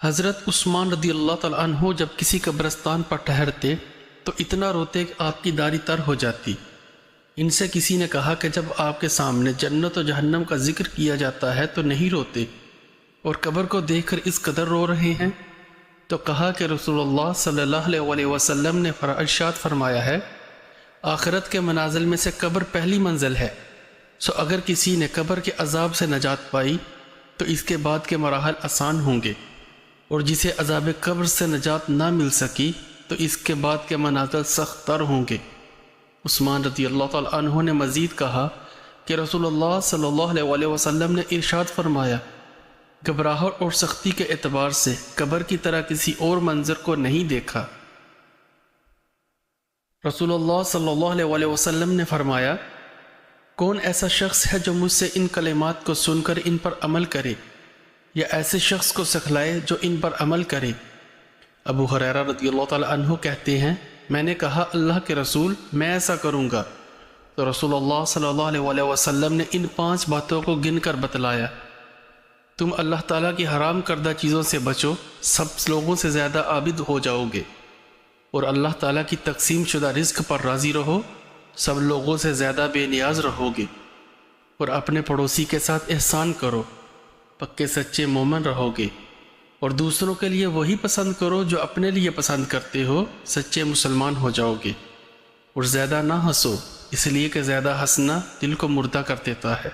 حضرت عثمان رضی اللہ تعالیٰ عنہ جب کسی قبرستان پر ٹھہرتے تو اتنا روتے کہ آپ کی داڑھی تر ہو جاتی۔ ان سے کسی نے کہا کہ جب آپ کے سامنے جنت و جہنم کا ذکر کیا جاتا ہے تو نہیں روتے، اور قبر کو دیکھ کر اس قدر رو رہے ہیں؟ تو کہا کہ رسول اللہ صلی اللہ علیہ وسلم نے ارشاد فرمایا ہے، آخرت کے منازل میں سے قبر پہلی منزل ہے، سو اگر کسی نے قبر کے عذاب سے نجات پائی تو اس کے بعد کے مراحل آسان ہوں گے، اور جسے عذاب قبر سے نجات نہ مل سکی تو اس کے بعد کے منازل سخت تر ہوں گے۔ عثمان رضی اللہ تعالیٰ عنہ نے مزید کہا کہ رسول اللہ صلی اللہ علیہ وسلم نے ارشاد فرمایا، گھبراہٹ اور سختی کے اعتبار سے قبر کی طرح کسی اور منظر کو نہیں دیکھا۔ رسول اللہ صلی اللہ علیہ وسلم نے فرمایا، کون ایسا شخص ہے جو مجھ سے ان کلمات کو سن کر ان پر عمل کرے، یا ایسے شخص کو سکھلائے جو ان پر عمل کرے؟ ابو ہریرہ رضی اللہ تعالیٰ عنہ کہتے ہیں، میں نے کہا اللہ کے رسول، میں ایسا کروں گا۔ تو رسول اللہ صلی اللہ علیہ وسلم نے ان 5 باتوں کو گن کر بتلایا۔ تم اللہ تعالیٰ کی حرام کردہ چیزوں سے بچو، سب لوگوں سے زیادہ عابد ہو جاؤ گے، اور اللہ تعالیٰ کی تقسیم شدہ رزق پر راضی رہو، سب لوگوں سے زیادہ بے نیاز رہو گے، اور اپنے پڑوسی کے ساتھ احسان کرو، پکے سچے مومن رہو گے، اور دوسروں کے لیے وہی پسند کرو جو اپنے لیے پسند کرتے ہو، سچے مسلمان ہو جاؤ گے، اور زیادہ نہ ہنسو، اس لیے کہ زیادہ ہنسنا دل کو مردہ کر دیتا ہے۔